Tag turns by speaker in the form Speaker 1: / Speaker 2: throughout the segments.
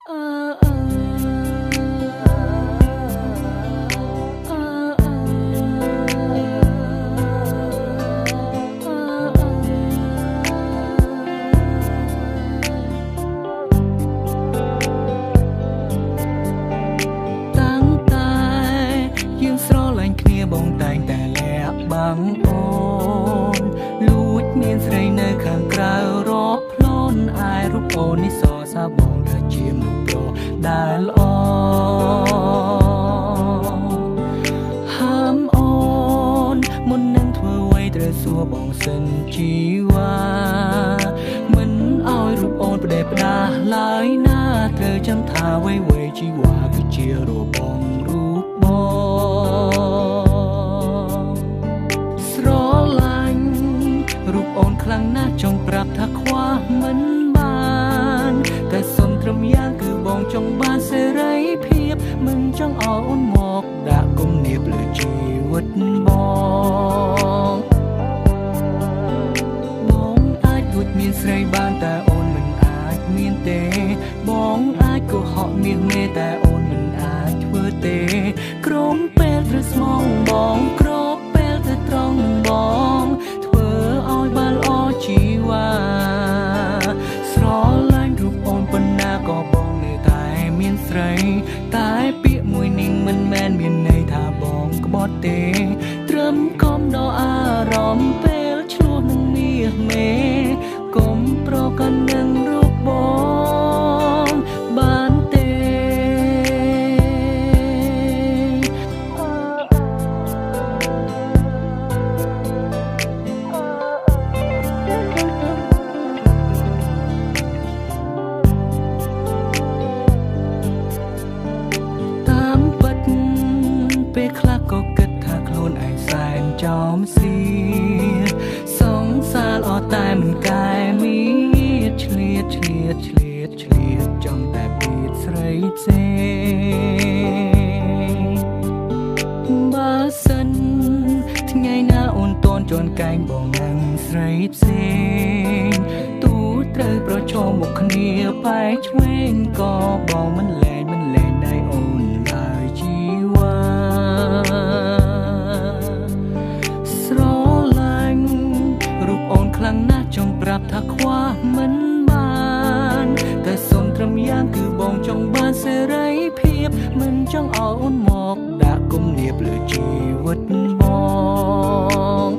Speaker 1: បងតែងតែលាក់បាំងអូនលួចមានស្រីនៅខាងក្រៅរាប់ផ្លូនអាយរូបអូននេះសរសើរបងថាជាមនុស្សប្រដែលល្អហាមអូនមុននឹងធ្វើអ្វីត្រូវសួរបងសិនជីវ៉ាមិនឲ្យរូបអូនផ្ដេសផ្ដាសឡើយណាត្រូវចាំថាអ្វីជីវ៉ាគឺជារបស់រូបអូនខ្លាំងណាស់ចង់ប្រាប់ថាខ្វះមិនបានតែសុំត្រឹមយ៉ាងគឺបងចង់បានសេរីភាពមិនចង់ឲ្យអូនមកដាក់គំនាបលើជីវិតបងអាចលួចមានស្រីបានតែអូនមិនអាចមានទេបងអាចកុហកមាសមេតែអូនមិនអាចធ្វើទេក្រុមពេលឬស្មងបងគ្របពេលទៅត្រង់បងជីវ៉ាស្រឡាញ់រូបអូនប៉ុណ្ណាក៏បងនៅតែមានស្រីតែពាក្យមួយនេះមិនមែនមានន័យថាបងក្បត់ទេត្រឹមកុំដល់អារម្មណ៍ពេលឆ្លោះនឹងមាសមេកុំប្រកាន់នឹងរូបបងបានទេពេលខ្លះក៏គិតថាខ្លួនឯងសែនចោមសៀតសង្សារល្អតែមិនកែមានឆ្លៀតចង់តែពីស្រីផ្សេងបើសិនថ្ងៃណាអូនតន់ជន់កែងបងនឹងស្រីផ្សេងទូត្រូវប្រឈមមុខគ្នាបែកឆ្វេងក៏បងមិនលែងដៃអូនឡើយជីវ៉ាស្រឡាញ់រូបអូនខ្លាំងណាស់ចង់ប្រាប់ថាខ្វះមិនបានតែសុំត្រឹមយ៉ាងគឺបងចង់បានសេរីភាពមិនចង់ឲ្យអូនមកដាក់គំនាបលើជីវិតបង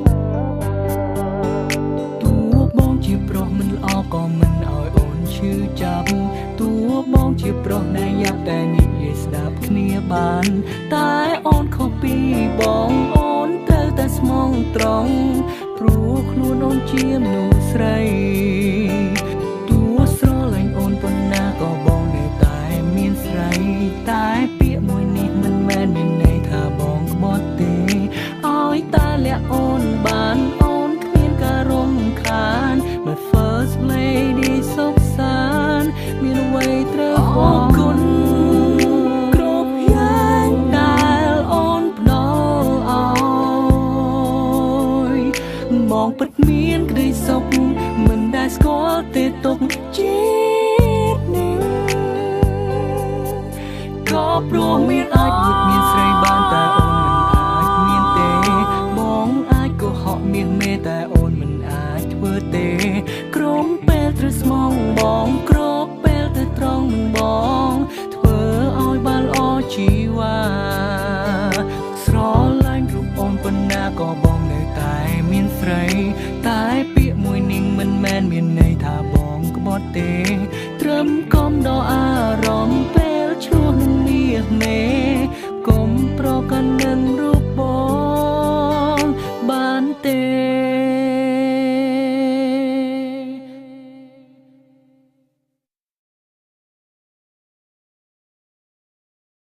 Speaker 1: តួបងជាប្រុសមិនល្អក៏មិនឲ្យអូនឈឺចាប់តួបងជាប្រុសណែយ៉ាប់តែនិយាយស្ដាប់គ្នាបានតែអូនខុសពីបងអូនត្រូវតែស្មងត្រង់ព្រោះខ្លួនអូនជាមនុស្សស្រីតួស្រឡាញ់អូនប៉ុណ្ណាក៏បងនៅតែមានស្រីតែពាក្យមួយនេះមិនមែនមានន័យថាបងក្បត់ទេឲ្យតែលាក់អូនបានអូនគ្មានការរំខាន My first lady សុខសាន្តមានអ្វីត្រូវអរគុណគ្រប់យ៉ាងដែលអូនផ្ដល់ឲ្យបងពិតមានក្តីសុខមិនដែលស្គាល់ទេទុកជាតិនេះក៏ព្រោះមានអាចលួចមានស្រីបានតែអូនមិនអាចមានទេបងអាចកុហកមាសមេតែអូនមិនអាចធ្វើទេក្រុមពេលត្រូវស្មងបងគ្របពេលទៅត្រង់បងធ្វើឲ្យបានល្អជីវ៉ាស្រឡាញ់រូបអូនប៉ុណ្ណាក៏បងនៅតែមានស្រី